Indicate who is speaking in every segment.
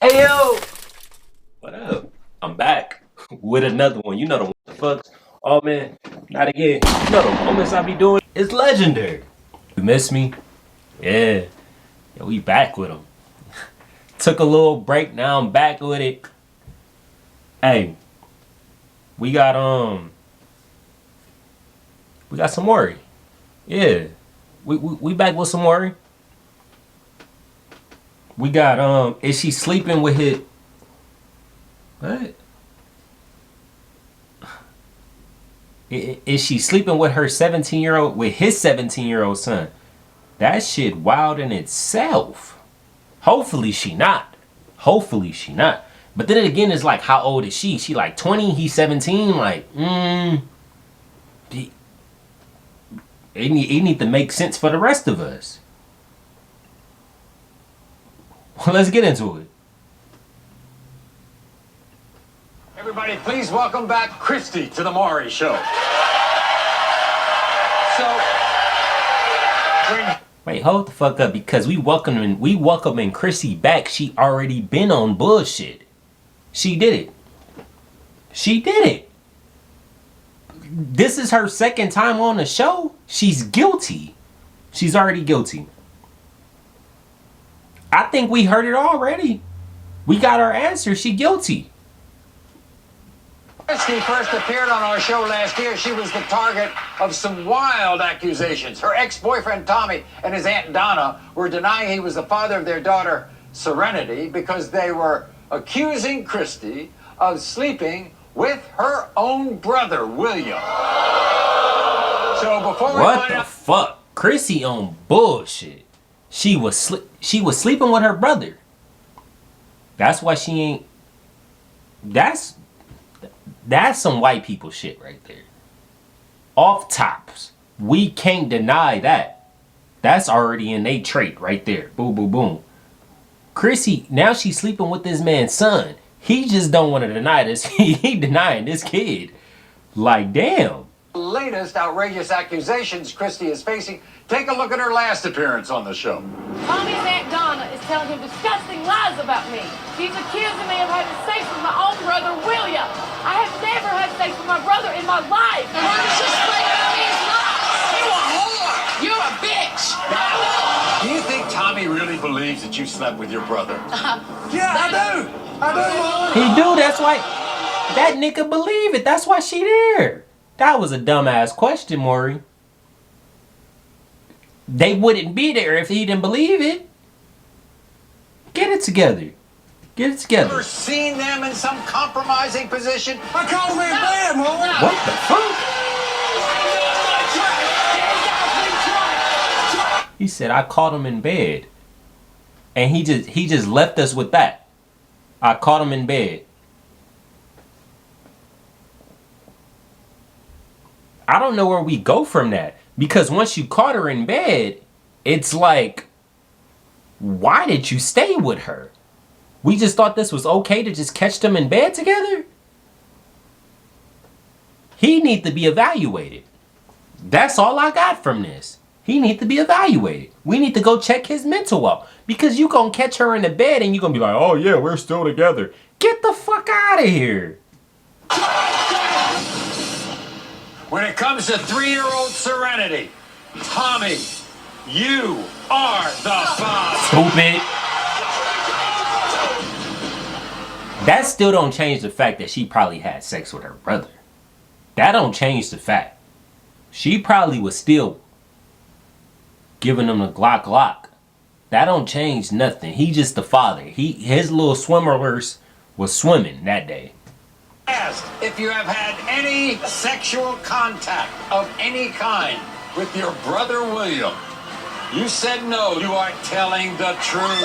Speaker 1: Ayoo! What up? I'm back with another one. You know the what the fucks. Oh man, not again. You know the moments I be doing. It's legendary. You miss me? Yeah. Yeah, we back with them. Took a little break. Now I'm back with it. Hey, we got we got some Maury. Yeah, we back with some Maury. We got is she sleeping with his what? Is she sleeping with her 17-year-old with his 17-year-old son? That shit wild in itself. Hopefully she not. Hopefully she not. But then again, it's like, how old is she? She like 20, he's 17. Like, it need to make sense for the rest of us. Well, let's get into it.
Speaker 2: Everybody, please welcome back Christy to the Maury Show.
Speaker 1: Wait, hold the fuck up, because we welcoming Chrissy back. She already been on bullshit. She did it. She did it. This is her second time on the show. She's guilty. She's already guilty. I think we heard it already. We got our answer. She guilty.
Speaker 2: Christy first appeared on our show last year. She was the target of some wild accusations. Her ex-boyfriend Tommy and his Aunt Donna were denying he was the father of their daughter Serenity because they were accusing Christy of sleeping with her own brother William. So before we
Speaker 1: what the fuck, Chrissy on bullshit. She was sleeping with her brother. That's why she ain't. That's some white people shit right there. Off tops. We can't deny that. That's already in they trait right there. Boom, boom, boom. Chrissy, now she's sleeping with this man's son. He just don't want to deny this. He denying this kid. Like, damn.
Speaker 2: Latest outrageous accusations Christy is facing. Take a look at her last appearance on the show.
Speaker 3: Tommy's Aunt Donna is telling him disgusting lies about me. She's accusing me of having sex with my own brother, William. I have never had sex with my brother in my life.
Speaker 4: Why don't you straight up these lies? You a whore! You're a bitch!
Speaker 2: Do you think Tommy really believes that you slept with your brother?
Speaker 4: Yeah, I do!
Speaker 1: He do, that's why. That nigga believe it. That's why she there. That was a dumbass question, Maury. They wouldn't be there if he didn't believe it. Get it together. Get it together.
Speaker 2: Ever seen them in some compromising position?
Speaker 4: I called him in bed, Maury!
Speaker 1: What the fuck? He said I caught him in bed. And he just left us with that. I caught him in bed. I don't know where we go from that. Because once you caught her in bed, it's like, why did you stay with her? We just thought this was okay to just catch them in bed together? He needs to be evaluated. That's all I got from this. He needs to be evaluated. We need to go check his mental out. Because you gonna catch her in the bed and you gonna be like, oh yeah, we're still together. Get the fuck out of here.
Speaker 2: When it comes to 3-year-old Serenity, Tommy, you are the father.
Speaker 1: Stupid. That still don't change the fact that she probably had sex with her brother. That don't change the fact. She probably was still giving him the Glock. That don't change nothing. He just the father. His little swimmerers was swimming that day.
Speaker 2: Asked if you have had any sexual contact of any kind with your brother William. You said no. You are telling the truth.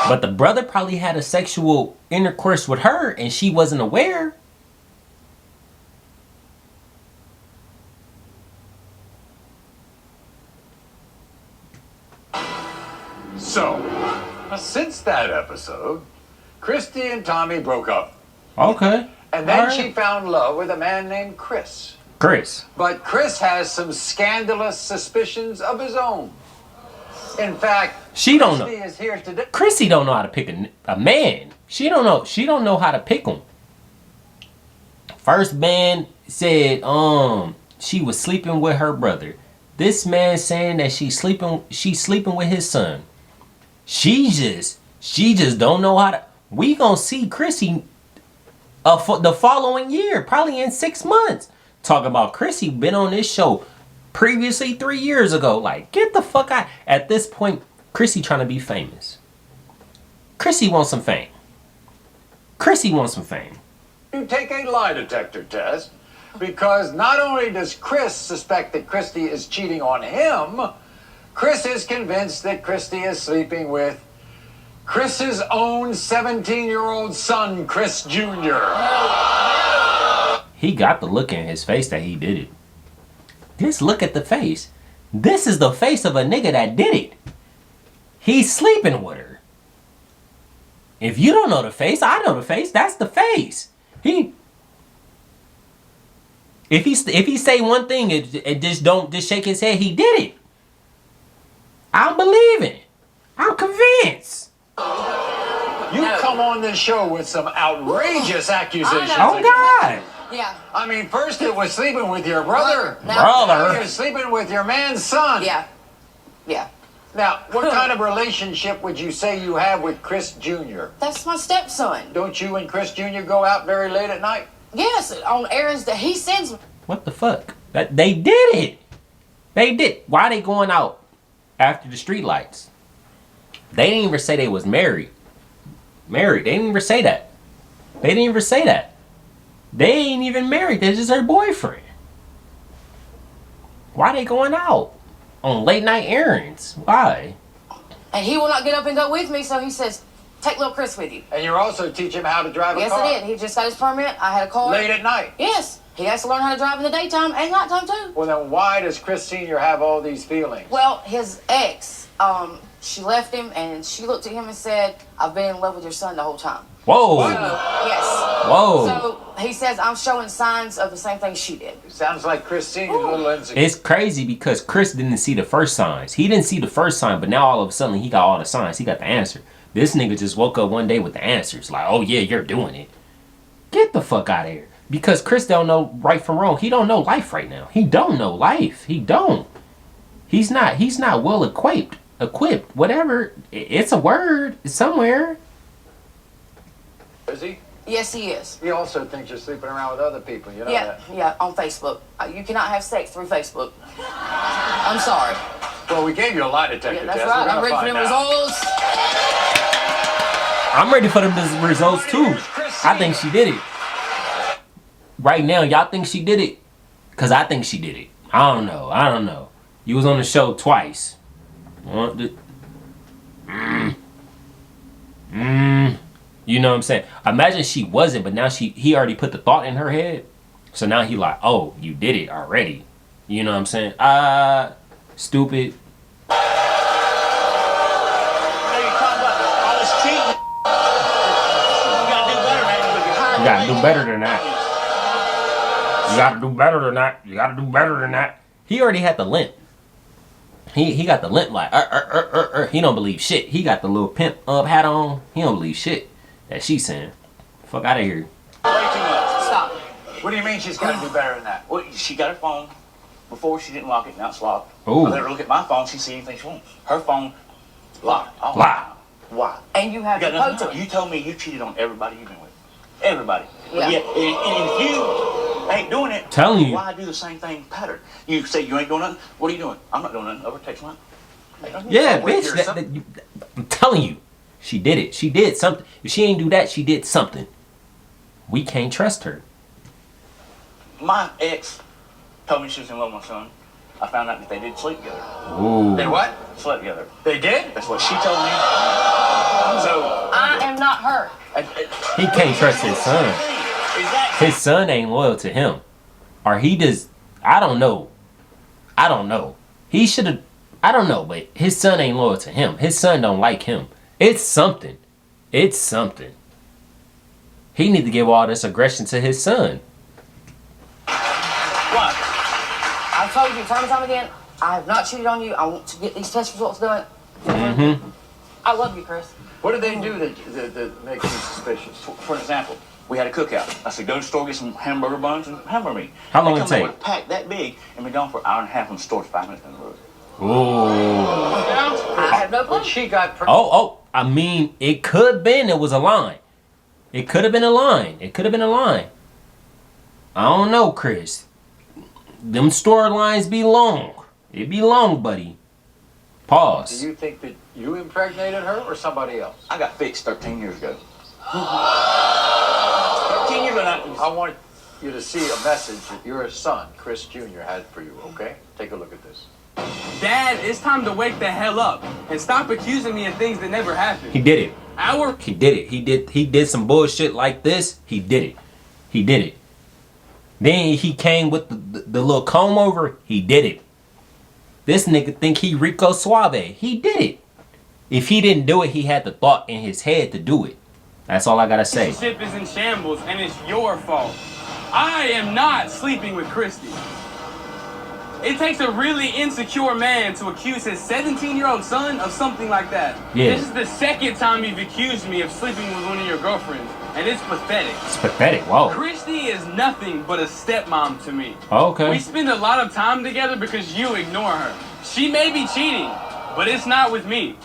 Speaker 1: But the brother probably had a sexual intercourse with her and she wasn't aware.
Speaker 2: So, since that episode, Christy and Tommy broke up.
Speaker 1: Okay.
Speaker 2: And then
Speaker 1: right.
Speaker 2: she found love with a man named Chris.
Speaker 1: Chris.
Speaker 2: But Chris has some scandalous suspicions of his own. In fact,
Speaker 1: She don't know.
Speaker 2: Christy is here today.
Speaker 1: Chrissy don't know how to pick a man. She don't know. She don't know how to pick him. First man said she was sleeping with her brother. This man saying that she's sleeping with his son. She just don't know how to. We gonna see Chrissy the following year, probably in 6 months. Talk about Chrissy been on this show previously 3 years ago. Like, get the fuck out. At this point, Chrissy trying to be famous. Chrissy wants some fame. Chrissy wants some fame.
Speaker 2: You take a lie detector test because not only does Chris suspect that Christy is cheating on him, Chris is convinced that Christy is sleeping with Chris's own 17-year-old son, Chris Jr.
Speaker 1: He got the look in his face that he did it. Just look at the face. This is the face of a nigga that did it. He's sleeping with her. If you don't know the face, I know the face. That's the face. If he say one thing and just shake his head, he did it. I'm believing. I'm convinced.
Speaker 2: You come on this show with some outrageous accusations.
Speaker 1: Oh God.
Speaker 4: Yeah.
Speaker 2: I mean, first it was sleeping with your brother.
Speaker 4: Now
Speaker 2: Now you're sleeping with your man's son.
Speaker 4: Yeah. Yeah.
Speaker 2: Now, what kind of relationship would you say you have with Chris Jr.?
Speaker 4: That's my stepson.
Speaker 2: Don't you and Chris Jr. go out very late at night?
Speaker 4: Yes, on errands that he sends me.
Speaker 1: What the fuck? That they did it. They did. Why they going out after the street lights? They didn't even say they was married. Married. They didn't even say that. They didn't even say that. They ain't even married. They're just her boyfriend. Why they going out on late night errands? Why?
Speaker 4: And he will not get up and go with me, so he says, take little Chris with you.
Speaker 2: And you're also teaching him how to drive a
Speaker 4: Yes,
Speaker 2: car.
Speaker 4: I did. He just got his permit. I had a car.
Speaker 2: Late at night.
Speaker 4: Yes. He has to learn how to drive in the daytime and nighttime, too.
Speaker 2: Well, then why does Chris Sr. have all these feelings?
Speaker 4: Well, his ex, she left him, and she looked at him and said, I've been in love with your son the whole time.
Speaker 1: Whoa.
Speaker 4: Yes.
Speaker 1: Whoa.
Speaker 4: So he says, I'm showing signs of the same thing she did.
Speaker 2: Sounds like Chris Sr. is a little insecure.
Speaker 1: It's crazy because Chris didn't see the first signs. He didn't see the first sign, but now all of a sudden he got all the signs. He got the answer. This nigga just woke up one day with the answers. Like, oh yeah, you're doing it. Get the fuck out of here. Because Chris don't know right from wrong. He don't know life right now. He don't know life. He don't. He's not well equipped. Whatever. It's a word somewhere.
Speaker 2: Is he?
Speaker 4: Yes, he is.
Speaker 2: He also thinks you're sleeping around with other people, you know that?
Speaker 4: Yeah, on Facebook. You cannot have sex through Facebook. I'm sorry.
Speaker 2: Well, we gave you a lie detector
Speaker 4: Yeah, that's
Speaker 2: test.
Speaker 4: right.
Speaker 2: We're
Speaker 4: I'm
Speaker 2: gonna
Speaker 4: ready for
Speaker 2: find
Speaker 4: them
Speaker 2: out.
Speaker 4: results.
Speaker 1: I'm ready for them results too. I think she did it. Right now, y'all think she did it? Because I think she did it. I don't know. You was on the show twice. You know what I'm saying? Imagine she wasn't, but now he already put the thought in her head. So now he like, oh, you did it already. You know what I'm saying? Stupid. You gotta do better than that. You gotta do better than that. You gotta do better than that. He already had the limp. He got the limp like He don't believe shit. He got the little pimp hat on. He don't believe shit that she's saying. Fuck out of here.
Speaker 2: Way too much.
Speaker 4: Stop.
Speaker 2: What do you mean she's got to do better than that?
Speaker 5: Well, she got her phone. Before she didn't lock it, now it's locked.
Speaker 1: Ooh.
Speaker 5: I let her look at my phone, she see anything she wants. Her phone, locked. Oh,
Speaker 1: Locked.
Speaker 5: Why?
Speaker 4: And you have
Speaker 5: You
Speaker 4: to
Speaker 5: got
Speaker 4: go
Speaker 5: nothing.
Speaker 4: to
Speaker 5: You
Speaker 4: it.
Speaker 5: told me you cheated on everybody you've been with. Everybody.
Speaker 4: Yeah.
Speaker 5: And if you ain't doing it,
Speaker 1: Telling you.
Speaker 5: why do the same thing pattern? You say you ain't doing nothing. What are you doing? I'm not doing nothing. Over text line.
Speaker 1: Yeah,
Speaker 2: Wait,
Speaker 1: bitch. I'm telling you. She did it. She did something. If she ain't do that, she did something. We can't trust her.
Speaker 5: My ex told me she was in love with my son. I found out that they did sleep together.
Speaker 1: Ooh.
Speaker 2: They what?
Speaker 5: Slept together.
Speaker 2: They did?
Speaker 5: That's what she told me. So
Speaker 4: I am not her.
Speaker 1: He can't trust his son.
Speaker 5: Exactly.
Speaker 1: His son ain't loyal to him. Or he just, I don't know. He should have, I don't know, but his son ain't loyal to him. His son don't like him. It's something. He need to give all this aggression to his son.
Speaker 5: Why?
Speaker 4: I've told you time and time again, I have not cheated on you. I want to get these test results done.
Speaker 1: Mm-hmm.
Speaker 4: I love you, Chris.
Speaker 2: What did they do that makes you suspicious?
Speaker 5: For an example, we had a cookout. I said, go to the store, get some hamburger buns and hamburger meat.
Speaker 1: How long
Speaker 5: They
Speaker 1: it
Speaker 5: come back
Speaker 1: take?
Speaker 5: with a pack that big and been gone for an hour and a half from the store. 5 minutes down the road.
Speaker 1: Ooh.
Speaker 4: I have no clue.
Speaker 2: When she got
Speaker 1: I mean, it could have been. It was a line. It could have been a line. It could have been a line. I don't know, Chris. Them storylines be long. It be long, buddy. Pause.
Speaker 2: do you think that you impregnated her or somebody else?
Speaker 5: I got fixed 13 years ago. 13 years ago.
Speaker 2: I want you to see a message that your son, Chris Jr., had for you, okay? Take a look at this.
Speaker 6: Dad, it's time to wake the hell up and stop accusing me of things that never happened.
Speaker 1: He did it.
Speaker 6: Our
Speaker 1: He did it. He did some bullshit like this. He did it. He did it. Then he came with the little comb over. He did it. This nigga think he Rico Suave. He did it. If he didn't do it, he had the thought in his head to do it. That's all I gotta say.
Speaker 6: relationship is in shambles and it's your fault. I am not sleeping with Christy. It takes a really insecure man to accuse his 17-year-old son of something like that.
Speaker 1: Yeah.
Speaker 6: This is the second time you've accused me of sleeping with one of your girlfriends, and it's pathetic.
Speaker 1: It's pathetic. Whoa.
Speaker 6: Christy is nothing but a stepmom to me.
Speaker 1: Okay.
Speaker 6: We spend a lot of time together because you ignore her. She may be cheating, but it's not with me.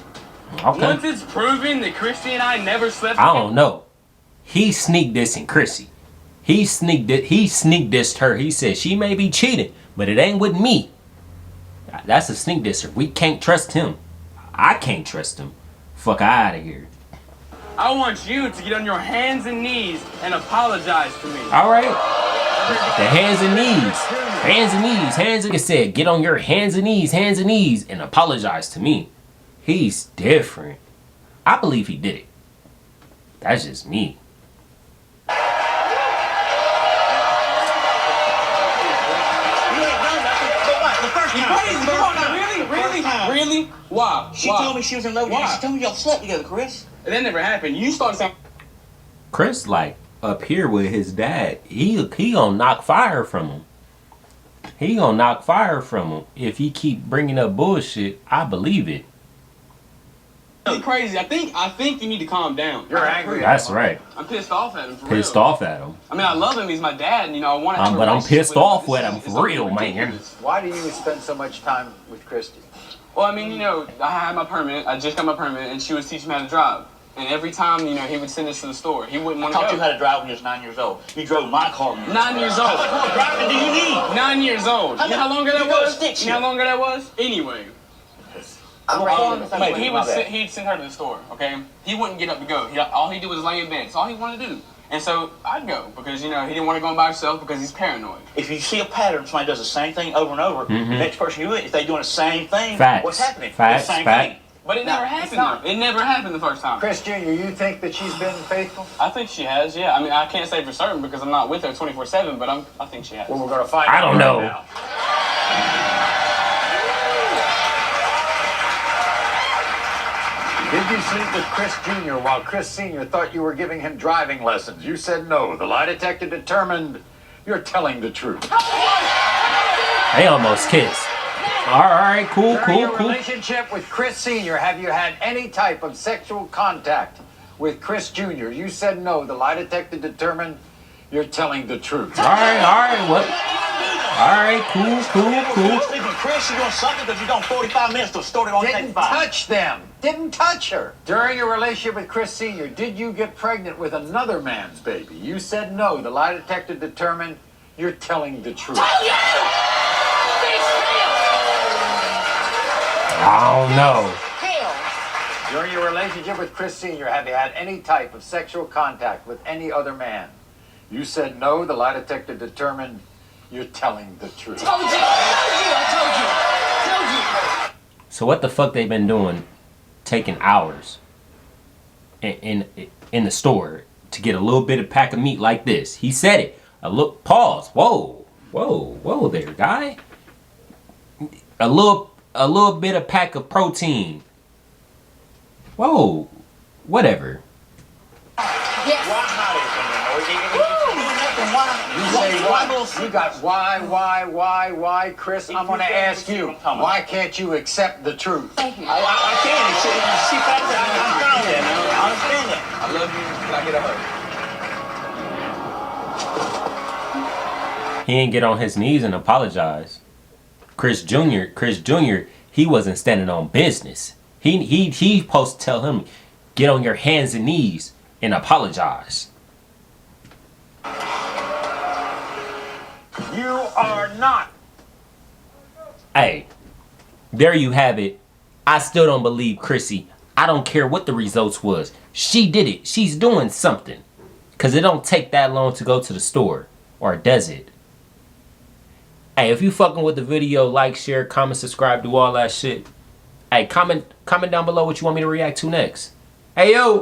Speaker 1: Okay.
Speaker 6: Once it's proven that Christy and I never slept
Speaker 1: I
Speaker 6: together,
Speaker 1: don't know. He sneak dissing Chrissy. He sneak dissed her. He said she may be cheating, but it ain't with me. That's a sneak disser. We can't trust him. I can't trust him. Fuck out of here.
Speaker 6: I want you to get on your hands and knees and apologize to me.
Speaker 1: All right. The hands and knees. Hands and knees. Hands and said, get on your hands and knees, and apologize to me. He's different. I believe he did it. That's just me.
Speaker 6: Really? Why?
Speaker 5: She
Speaker 6: Why?
Speaker 5: told me she was in love with you.
Speaker 6: Why?
Speaker 5: She told me y'all slept together, Chris.
Speaker 6: That never happened. You started saying
Speaker 1: Chris, like, up here with his dad, he gonna knock fire from him. He gonna knock fire from him. If he keep bringing up bullshit, I believe it.
Speaker 6: you're crazy. I think you need to calm down.
Speaker 2: You're angry.
Speaker 1: That's right.
Speaker 6: I'm pissed off at him. For
Speaker 1: Pissed
Speaker 6: real.
Speaker 1: off at him.
Speaker 6: I mean, I love him. He's my dad, and I want to. Have a
Speaker 1: But I'm
Speaker 6: relationship
Speaker 1: pissed
Speaker 6: with
Speaker 1: off
Speaker 6: This
Speaker 1: with
Speaker 6: is-
Speaker 1: him
Speaker 6: it's
Speaker 1: for real,
Speaker 6: ridiculous.
Speaker 1: man.
Speaker 2: Why do you spend so much time with Christy?
Speaker 6: Well, I mean, I had my permit. I just got my permit, and she was teaching me how to drive. And every time, he would send us to the store. He wouldn't
Speaker 5: I
Speaker 6: want to
Speaker 5: taught
Speaker 6: go.
Speaker 5: you how to drive when you was 9 years old. You drove my car when you was
Speaker 6: 9 years old.
Speaker 5: How much more driving do you need?
Speaker 6: 9 years old. You know how long ago that
Speaker 5: You go to
Speaker 6: was?
Speaker 5: stick
Speaker 6: You know how
Speaker 5: shift.
Speaker 6: long ago that was? Anyway.
Speaker 4: I'm ready.
Speaker 6: But he'd send her to the store, okay? He wouldn't get up to go. All he did was lay in bed. That's all he wanted to do. And so I'd go because, he didn't want to go by himself because he's paranoid.
Speaker 5: If you see a pattern, somebody does the same thing over and over, the next person you with, if they doing the same thing,
Speaker 1: Facts.
Speaker 5: what's happening?
Speaker 1: Facts.
Speaker 5: The same
Speaker 1: Facts.
Speaker 5: thing.
Speaker 6: But it never happened, though. It never happened the first time.
Speaker 2: Chris Jr., you think that she's been faithful?
Speaker 6: I think she has, yeah. I mean, I can't say for certain because I'm not with her 24/7, but I think she has.
Speaker 2: Well, we're going to find
Speaker 1: I
Speaker 2: out
Speaker 1: don't
Speaker 2: right
Speaker 1: know.
Speaker 2: now. Did you sleep with Chris Jr. while Chris Sr. thought you were giving him driving lessons? You said no. The lie detector determined you're telling the truth.
Speaker 1: They almost kissed. All right, cool.
Speaker 2: During your relationship with Chris Sr., have you had any type of sexual contact with Chris Jr.? You said no. The lie detector determined you're telling the truth.
Speaker 1: All right, what? All right, cool.
Speaker 5: You're sleeping with Chris, you're doing something because you're going 45 minutes to start it on
Speaker 2: Didn't
Speaker 5: take 5.
Speaker 2: touch them. Didn't touch her. During your relationship with Chris Sr., did you get pregnant with another man's baby? You said no. The lie detector determined you're telling the truth.
Speaker 1: I don't know.
Speaker 2: During your relationship with Chris Sr., have you had any type of sexual contact with any other man? You said no. The lie detector determined you're telling the truth.
Speaker 4: I told you.
Speaker 1: So what the fuck they been doing, taking hours in the store to get a little bit of pack of meat like this? He said it. Pause. Whoa there, guy. A little bit of pack of protein. Whoa, whatever.
Speaker 4: Yes.
Speaker 5: Why hide it from them?
Speaker 2: You say You got why, Chris? I'm going to ask you, why can't you accept the truth?
Speaker 4: Thank you.
Speaker 5: I can't. She found it. I'm done with that, man. I understand that.
Speaker 6: I love you. Can I get a hug?
Speaker 1: He didn't get on his knees and apologize. Chris Jr., he wasn't standing on business. He supposed to tell him, get on your hands and knees and apologize.
Speaker 2: You are not.
Speaker 1: Hey, there you have it. I still don't believe Chrissy. I don't care what the results was. She did it. She's doing something. Because it don't take that long to go to the store. Or does it? Hey, if you fucking with the video, like, share, comment, subscribe, do all that shit. Hey, comment down below what you want me to react to next. Ayoo!